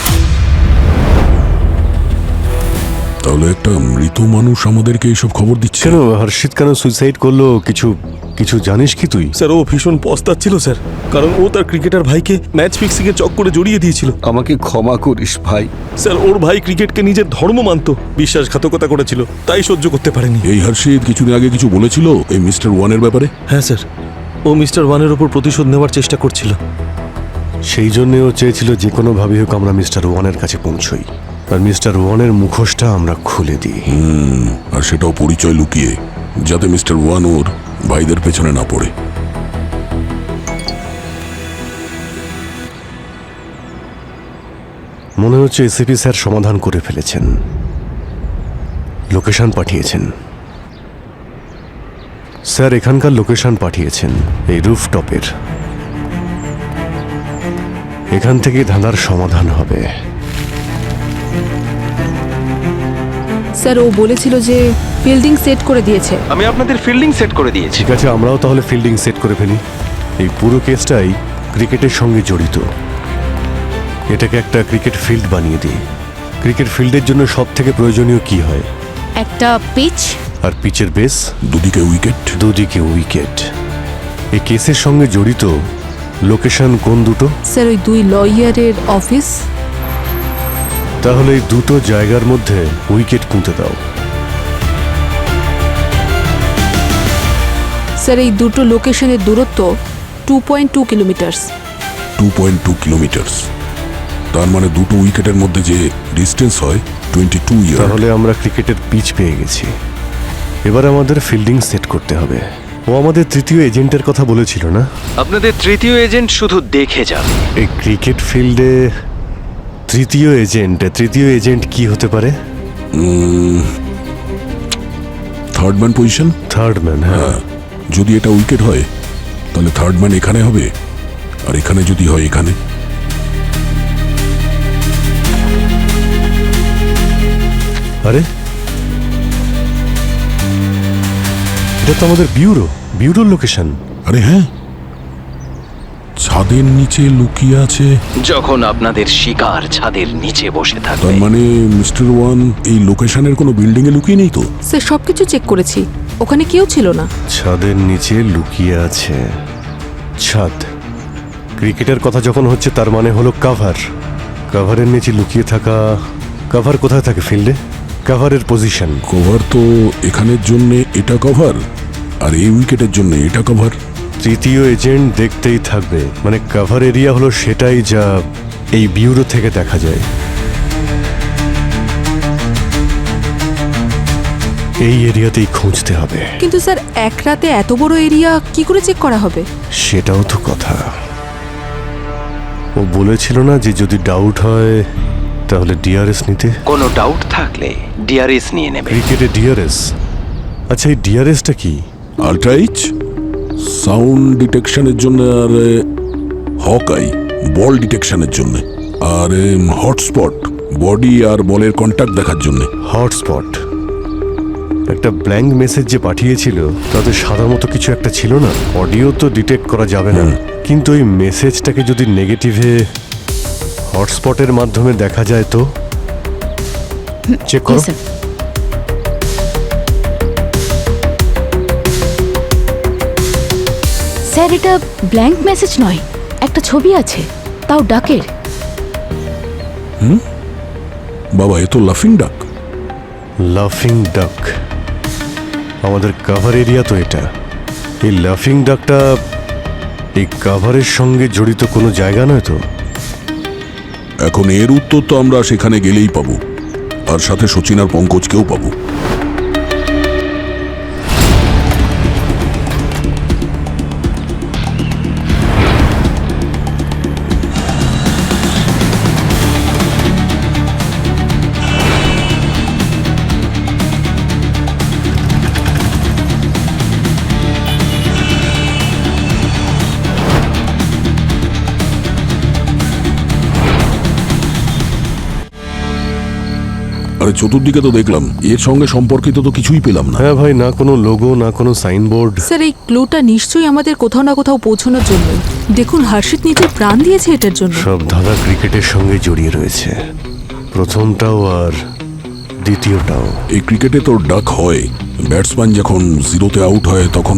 তাহলে একটা মৃত মানুষ আমাদেরকে এইসব খবর দিচ্ছে কেন হর্ষিত কেন সুইসাইড করলো? কিছু কিছু জানিস কি তুই? স্যার ও ভীষণ পস্তাচ্ছিল স্যার, কারণ ও তার ক্রিকেটার ভাইকে ম্যাচ ফিক্সিং এর চক্করে জড়িয়ে দিয়েছিল। আমাকে ক্ষমা করিস ভাই। স্যার ওর ভাই ক্রিকেটকে নিজের ধর্ম মানত, বিশ্বাসঘাতকতা করেছিল, তাই সহ্য করতে পারেনি। এই হর্ষিত কিছুদিন আগে কিছু বলেছিল এই মিস্টার ওয়ানের ব্যাপারে? হ্যাঁ স্যার, ও মিস্টার ওয়ানের ওপর প্রতিশোধ নেওয়ার চেষ্টা করছিল। সেই জন্য ও চেয়েছিল যে কোনোভাবেই হোক আমরা মিস্টার ওয়ানের কাছে পৌঁছই আর মিস্টার ওয়ানের মুখোশটা আমরা খুলে দিই। আর সেটাও পরিচয় লুকিয়ে, যাতে মিস্টার ওয়ান ওর ভাইদের পেছনে না পড়ে। মনে হচ্ছে এসিপি স্যার সমাধান করে ফেলেছেন, লোকেশন পাঠিয়েছেন। স্যার এখানকার লোকেশন পাঠিয়েছেন, এই রুফটপের। এখান থেকে ধাঁধার সমাধান হবে। স্যার ও বলেছিল যে ফিল্ডিং সেট করে দিয়েছে। আমি আপনাদের ফিল্ডিং সেট করে দিয়েছি। ঠিক আছে, আমরাও তাহলে ফিল্ডিং সেট করে ফেলি। এই পুরো কেসটাই ক্রিকেটের সঙ্গে জড়িত। এটাকে একটা ক্রিকেট ফিল্ড বানিয়ে দিই। ক্রিকেট ফিল্ডের জন্য সব থেকে প্রয়োজনীয় কি হয়? একটা পিচ আর পিচের বেস, দুদিকে উইকেট। দুদিকে উইকেট। এই কেসের সঙ্গে জড়িত লোকেশন কোন দুটো? স্যার ওই দুই লয়ারের অফিস। তাহলে এই দুটো জায়গার মধ্যে উইকেট পুঁতে দাও। স্যার এই দুটো লোকেশনের দূরত্ব 2.2 কিলোমিটার। 2.2 কিলোমিটার, তার মানে দুটো উইকেটের মধ্যে যে ডিস্টেন্স হয় 22 ইয়ার। তাহলে আমরা ক্রিকেটের পিচ পেয়ে গেছি। এবার আমাদের ফিল্ডিং সেট করতে হবে। ও আমাদের তৃতীয় এজেন্টের কথা বলেছিল না? আপনাদের তৃতীয় এজেন্ট শুধু দেখে যান। এই ক্রিকেট ফিল্ডে তৃতীয় এজেন্ট কি হতে পারে? Third man position. Third man, হ্যাঁ। যদি এটা উইকেট হয় তাহলে থার্ড ম্যান এখানে হবে, আর এখানে যদি হয় এখানে। আরে এটা তো আমাদের বিউরোর লোকেশন। আরে হ্যাঁ, ছাদের নিচে লুকিয়ে আছে। যখন আপনাদের শিকার ছাদের নিচে বসে থাকবে। তার মানে মিস্টার ওয়ান এই লোকেশনের কোনো বিল্ডিং এ লুকিয়ে নেই তো? স্যার সবকিছু চেক করেছি, ওখানে কেউ ছিল না। ছাদের নিচে লুকিয়ে আছে। ছাদ, ক্রিকেটের কথা যখন হচ্ছে তার মানে হলো কাভারের নিচে লুকিয়ে থাকা। কাভার কোথায় থাকে ফিল্ডে? কাভারের পজিশন। কভার তো এখানের জন্য এটা কভার, আর এই উইকেটের জন্য এটা কভার। তৃতীয় এজেন্ট দেখতেই থাকবে, মানে কাভার এরিয়া হলো সেটাই যা এই বিউরো থেকে দেখা যায়। এই এরিয়াতেই খুঁজতে হবে। কিন্তু স্যার এক রাতে এত বড় এরিয়া কি করে চেক করা হবে? সেটাও তো কথা। ও বলেছিল না যে যদি ডাউট হয় তাহলে ডিআরএস নিতে। কোনো ডাউট থাকলে ডিআরএস নিয়ে নেবে। ক্রিকেটে ডিআরএস? আচ্ছা, এই ডিআরএসটা কি? আল্ট্রাইচ সাউন্ড ডিটেকশনের জন্য, আর হকাই বল ডিটেকশনের জন্য, আর হটস্পট বডি আর বলের কন্ট্যাক্ট দেখার জন্য। হটস্পট? একটা ব্ল্যাঙ্ক মেসেজ যে পাঠিয়েছিল তাতে সাদা মতো কিছু একটা ছিল না? অডিও তো ডিটেক্ট করা যাবে না, কিন্তু ওই মেসেজটাকে যদি নেগেটিভে হটস্পটের মাধ্যমে দেখা যায় তো চেক করো। স্যার এটা ব্ল্যাঙ্ক মেসেজ নয়, একটা ছবি আছে, তাও ডাকের। বাবা, এ তো লাফিং ডাক। লাফিং ডাক? আমাদের কাভার এরিয়া তো এটা। এই লাফিং ডাকটা এই কাভারের সঙ্গে জড়িত কোনো জায়গা নয় তো? এখন এর উত্তর তো আমরা সেখানে গেলেই পাবো, আর সাথে সচিন আর পঙ্কজকেও পাবো। আরে চতুর্দিকে তো দেখলাম, এর সঙ্গে সম্পর্কিত তো কিছুই পেলাম না। হ্যাঁ ভাই, না কোনো লোগো, না কোনো সাইনবোর্ড। স্যার এই ক্লুটা নিশ্চয়ই আমাদের কোথাও না কোথাও পৌঁছানোর জন্য। দেখুন, হর্ষিত নিজের প্রাণ দিয়েছে এটার জন্য। সব ধাঁধা ক্রিকেটের সঙ্গে জড়িয়ে রয়েছে, প্রথমটাও আর দ্বিতীয়টাও। এই ক্রিকেটে তো ডাক হয়, ব্যাটসম্যান যখন জিরোতে আউট হয় তখন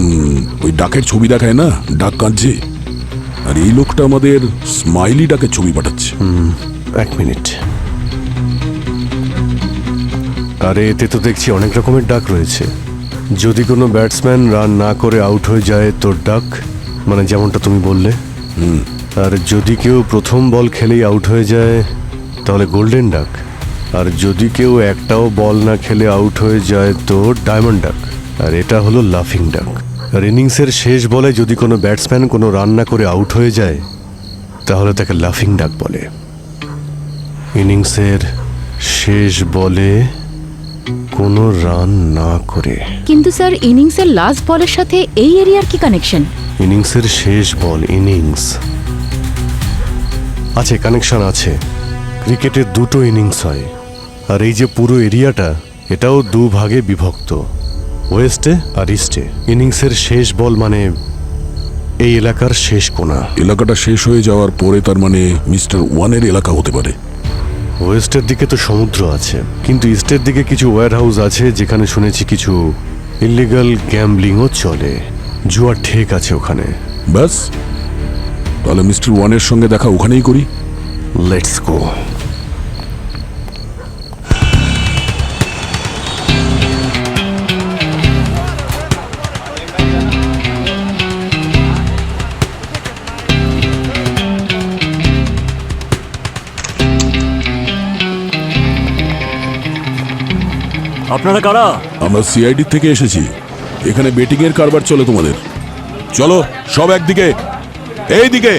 ওই ডাকের ছবি দেখায় না, ডাক কাঁদছে। আর এই লোকটা আমাদের স্মাইলি ডাকের ছবি পাঠাচ্ছে। এক মিনিট, আরে এতে তো দেখছি অনেক রকমের ডাক রয়েছে। যদি কোনো ব্যাটসম্যান রান না করে আউট হয়ে যায় তোর ডাক, মানে যেমনটা তুমি বললে। আর যদি কেউ প্রথম বল খেলেই আউট হয়ে যায় তাহলে গোল্ডেন ডাক। আর যদি কেউ একটাও বল না খেলে আউট হয়ে যায় তো ডায়মন্ড ডাক। আর এটা হলো লাফিং ডাক। আর ইনিংসের শেষ বলে যদি কোনো ব্যাটসম্যান কোনো রান না করে আউট হয়ে যায় তাহলে তাকে লাফিং ডাক বলে। ইনিংসের শেষ বলে কোনো রান না করে। কিন্তু স্যার ইনিংসের লাস্ট বলের সাথে এই এরিয়ার কি কানেকশন? ইনিংসের শেষ বল, ইনিংস আছে, কানেকশন আছে। ক্রিকেটের দুটো ইনিংস হয়, আর এই যে পুরো এরিয়াটা এটাও দুভাগে বিভক্ত, ওয়েস্টে আর ইস্টে। ইনিংসের শেষ বল মানে এই এলাকার শেষ কোণা। এলাকাটা শেষ হয়ে যাওয়ার পরে তার মানে মিস্টার ওয়ানের এলাকা হতে পারে। ওয়েস্টের দিকে তো সমুদ্র আছে, কিন্তু ইস্টের দিকে কিছু ওয়্যার হাউস আছে যেখানে শুনেছি কিছু ইলিগাল গ্যাম্বলিংও চলে, জুয়ার ঠেক আছে ওখানে। ব্যাস, তাহলে মিস্টার ওয়ানের সঙ্গে দেখা ওখানেই করি। Let's go. আপনারা কারা? আমরা সিআইডি থেকে এসেছি, এখানে বেটিং এর কারবার চলে তোমাদের। চলো সব একদিকে, এই দিকে।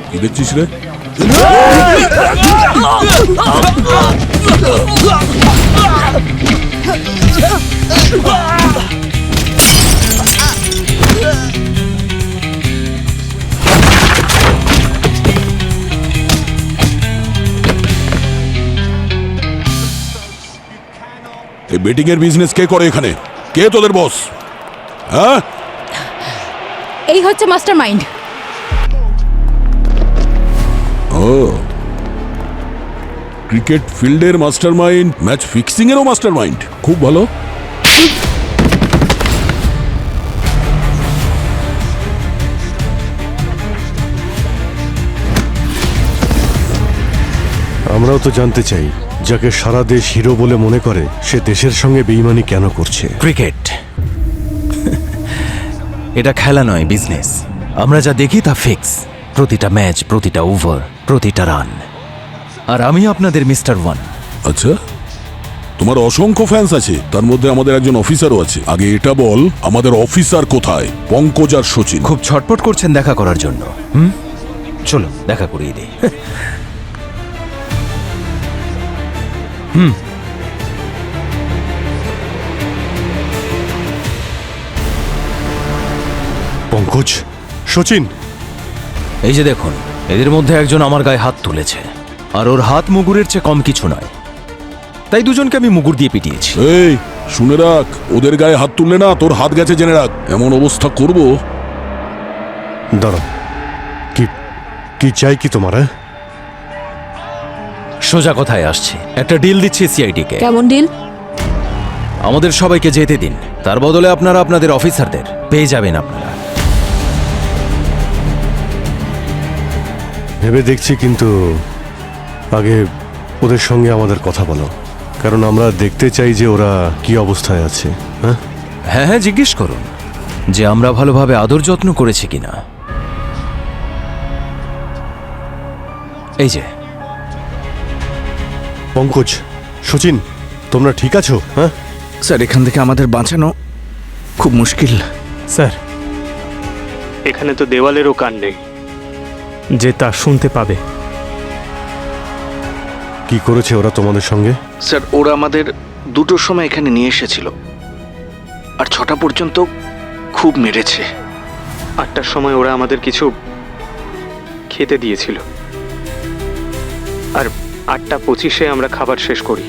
কি দেখছিস রে? এই বেটিং এর বিজনেস কে করে এখানে? কে তোদের বস? হ্যাঁ, এই হচ্ছে মাস্টার মাইন্ড। ও, ক্রিকেট ফিল্ডের মাস্টার মাইন্ড, ম্যাচ ফিক্সিং এরও মাস্টার মাইন্ড। খুব ভালো। আমরাও তো জানতে চাই, যাকে সারা দেশ হিরো বলে মনে করে সে দেশের সঙ্গে বেইমানি কেন করছে? ক্রিকেট এটা খেলা নয়, বিজনেস। আমরা যা দেখি তা ফিক্স, প্রতিটা ম্যাচ, প্রতিটা ওভার, প্রতিটা রান। আর আমি আপনাদের মিস্টার ওয়ান। আচ্ছা, তোমার অসংখ্য ফ্যান্স আছে, তার মধ্যে আমাদের একজন অফিসারও আছে। আগে এটা বল, আমাদের অফিসার কোথায়? পঙ্কজ আর সচিন। খুব ছটপট করছেন দেখা করার জন্য। চলো দেখা করিয়ে দিই। পঙ্কজ, সচিন, এই যে দেখুন, এদের মধ্যে একজন আমার গায়ে হাত তুলেছে, আর ওর হাত মুগুরের চেয়ে কম কিছু নয়। তাই দুজনকে আমি মুগুর দিয়ে পিটিয়েছি। এই শুনে রাখ, ওদের গায়ে হাত তুললে না তোর হাত গেছে জেনে রাখ। এমন অবস্থা করব। দাঁড়াও, কি কি চাই কি তোমার? সোজা কথায় আসছে, একটা ডিল দিচ্ছি সিআইডি কে। কেমন ডিল? আমাদের সবাইকে যেতে দিন, তার বদলে আপনারা আপনাদের অফিসারদের পেয়ে যাবেন আপনারা। ভেবে দেখছি, কিন্তু আগে ওদের সঙ্গে আমাদের কথা বলো, কারণ আমরা দেখতে চাই যে ওরা কি অবস্থায় আছে। হ্যাঁ হ্যাঁ হ্যাঁ, জিজ্ঞেস করুন যে আমরা ভালোভাবে আদর যত্ন করেছি কিনা। এই যে পঙ্কজ, সচিন, তোমরা ঠিক আছো? হ্যাঁ স্যার, এখান থেকে আমাদের বাঁচানো খুব মুশকিল। স্যার, এখানে তো দেওয়ালেরও কান নেই যে তা শুনতে পাবে। কি করেছে ওরা তোমাদের সঙ্গে? স্যার, ওরা আমাদের 2টোর সময় এখানে নিয়ে এসেছিল, আর 6টা পর্যন্ত খুব মেরেছে। 8টার সময় ওরা আমাদের কিছু খেতে দিয়েছিল, আর 8:25 আমরা খাবার শেষ করি।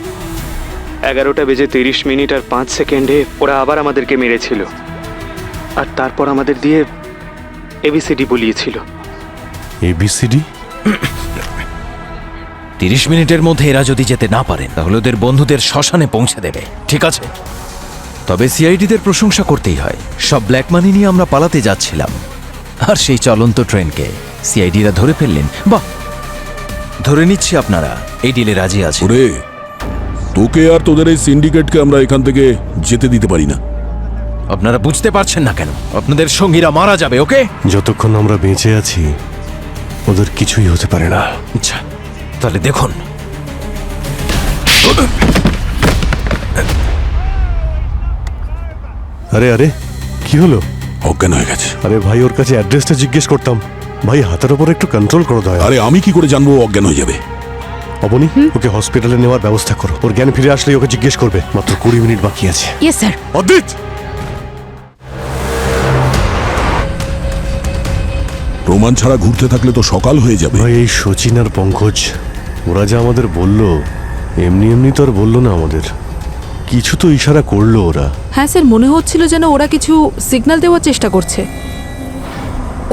11:30 আর 5 সেকেন্ডে ওরা আবার আমাদেরকে মেরেছিল, আর তারপর আমাদের দিয়ে এবিসিডি বলিয়েছিল। এবিসিডি? 30 মিনিটের মধ্যে এরা যদি যেতে না পারেন তাহলে ওদের বন্ধুদের শ্মশানে পৌঁছে দেবে, ঠিক আছে? তবে সিআইডিদের প্রশংসা করতেই হয়, সব ব্ল্যাক মানি নিয়ে আমরা পালাতে যাচ্ছিলাম, আর সেই চলন্ত ট্রেনকে সিআইডিরা ধরে ফেললেন। বাহ, ধরে নিচ্ছি আপনারা এই ডিলে রাজি আছেন। ওরে, তোকে আর তোদের এই সিন্ডিকেটকে আমরা এখান থেকে যেতে দিতে পারি না। আপনারা বুঝতে পারছেন না কেন? আপনাদের সঙ্গীরা মারা যাবে। ওকে, যতক্ষণ আমরা বেঁচে আছি ওদের কিছুই হতে পারে না। আচ্ছা, তাহলে দেখুন। আরে আরে, কি হলো? অজ্ঞান হয়ে গেছে। আরে ভাই, ওর কাছে অ্যাড্রেসটা জিজ্ঞেস করতাম। ভাই, হাতের ওপর একটু কন্ট্রোল করো দয়া। আরে আমি কি করে জানবো অজ্ঞান হয়ে যাবে? অবনী, ওকে হসপিটালে নেওয়ার ব্যবস্থা করো। ওর জ্ঞান ফিরে আসলেই ওকে জিজ্ঞেস করবে। মাত্র 20 মিনিট বাকি আছে। Yes sir. অদিত, প্রমাণ ছাড়া ঘুরতে থাকলে তো সকাল হয়ে যাবে। ভাই, এই সচিন আর পঙ্কজ ওরা যা আমাদের বললো, এমনি এমনি তো আর বললো না আমাদের, কিছু তো ইশারা করলো ওরা। হ্যাঁ স্যার, মনে হচ্ছিল যেন ওরা কিছু সিগন্যাল দেওয়ার চেষ্টা করছে।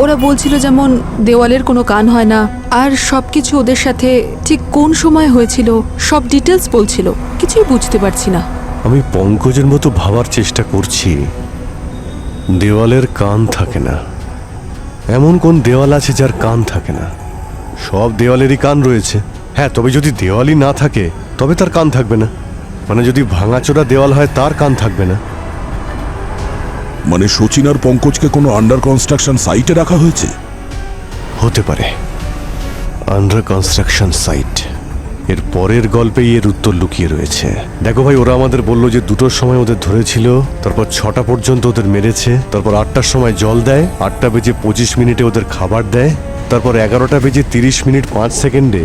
ওরা বলছিল যেমন দেওয়ালের কোনো কান হয় না, আর সব কিছু ওদের সাথে ঠিক কোন সময় হয়েছিল সব ডিটেলস বলছিল। কিছুই বুঝতে পারছি না। আমি পঙ্কজের মতো ভাবার চেষ্টা করছি। দেওয়ালের কান থাকে না, এমন কোন দেওয়াল আছে যার কান থাকে না? সব দেওয়ালেরই কান রয়েছে। হ্যাঁ, তবে যদি দেওয়ালই না থাকে তবে তার কান থাকবে না। মানে যদি ভাঙাচোরা দেওয়াল হয় তার কান থাকবে না। মানে সচিন আর পঙ্কজকে কোনো আন্ডার কনস্ট্রাকশন সাইটে রাখা হয়েছে? হতে পারে, আন্ডার কনস্ট্রাকশন সাইট। এর পরের গল্পেই এর উত্তর লুকিয়ে রয়েছে। দেখো ভাই, ওরা আমাদের বলল যে 2টোর সময় ওদের ধরেছিল, তারপর 6টা পর্যন্ত ওদের মেরেছে, তারপর 8টার সময় জল দেয়, 8:25 ওদের খাবার দেয়, তারপর 11:30 5 সেকেন্ডে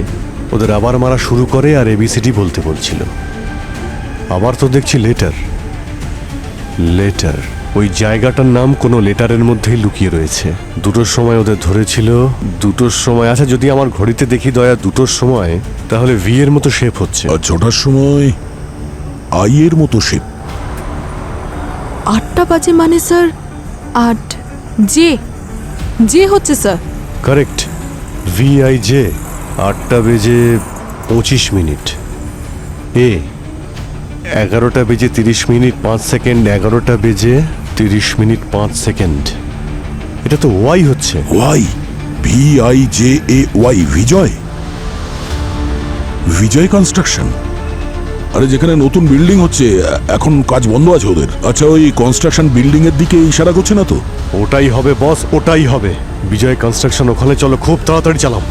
ওদের আবার মারা শুরু করে, আর এবিসিডি বলতে বলছিল। আবার তো দেখছি লেটার। লেটার, ওই জায়গাটার নাম কোনো লেটারের মধ্যেই লুকিয়ে রয়েছে। 2টোর সময় ওদের ধরেছিল, 2টোর সময়, আচ্ছা যদি আমার ঘড়িতে দেখি দয়া 2টোর সময়, তাহলে ভি এর মতো শেপ হচ্ছে। আর 6টার সময় আই এর মতো শেপ। 8টা বাজে মানে স্যার 8 জে জে হচ্ছে স্যার। Correct, VIJ, 8:25। এ 11:30 5 সেকেন্ড, 11:30 5 সেকেন্ড। এটা তো ওয়াই হচ্ছে। ওয়াই, VIJAY, বিজয়। বিজয় কনস্ট্রাকশন। আরে যেখানে নতুন বিল্ডিং হচ্ছে, এখন কাজ বন্ধ আছে ওদের। আচ্ছা, ওই কনস্ট্রাকশন বিল্ডিং এর দিকে ইশারা করছে না তো? ওটাই হবে বস, ওটাই হবে। বিজয় কনস্ট্রাকশন, ওখানে চলো, খুব তাড়াতাড়ি চালাও।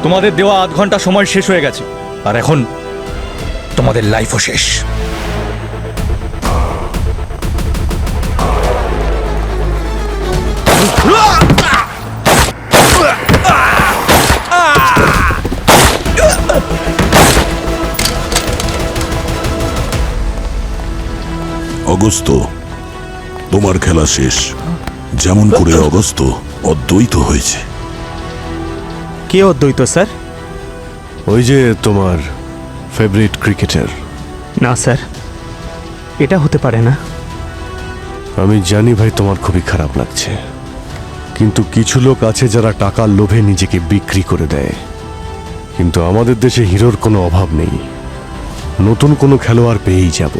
তোমাদের দেওয়া আধ ঘন্টা সময় শেষ হয়ে গেছে, আর এখন তোমাদের লাইফও শেষ। অগস্ত, তোমার খেলা শেষ। যেমন করে অগস্ত অদ্বৈত হয়েছে। কে অদ্বৈত স্যার? ওই যে তোমার ফেভারিট ক্রিকেটার। না স্যার, এটা হতে পারে না। আমি জানি ভাই তোমার খুবই খারাপ লাগছে, কিন্তু কিছু লোক আছে যারা টাকার লোভে নিজেকে বিক্রি করে দেয়। কিন্তু আমাদের দেশে হিরোর কোনো অভাব নেই, নতুন কোনো খেলোয়াড় পেয়েই যাব।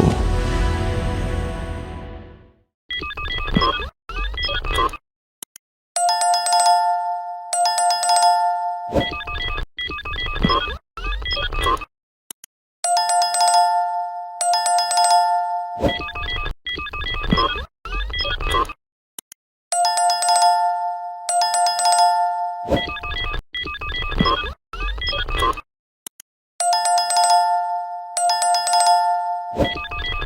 you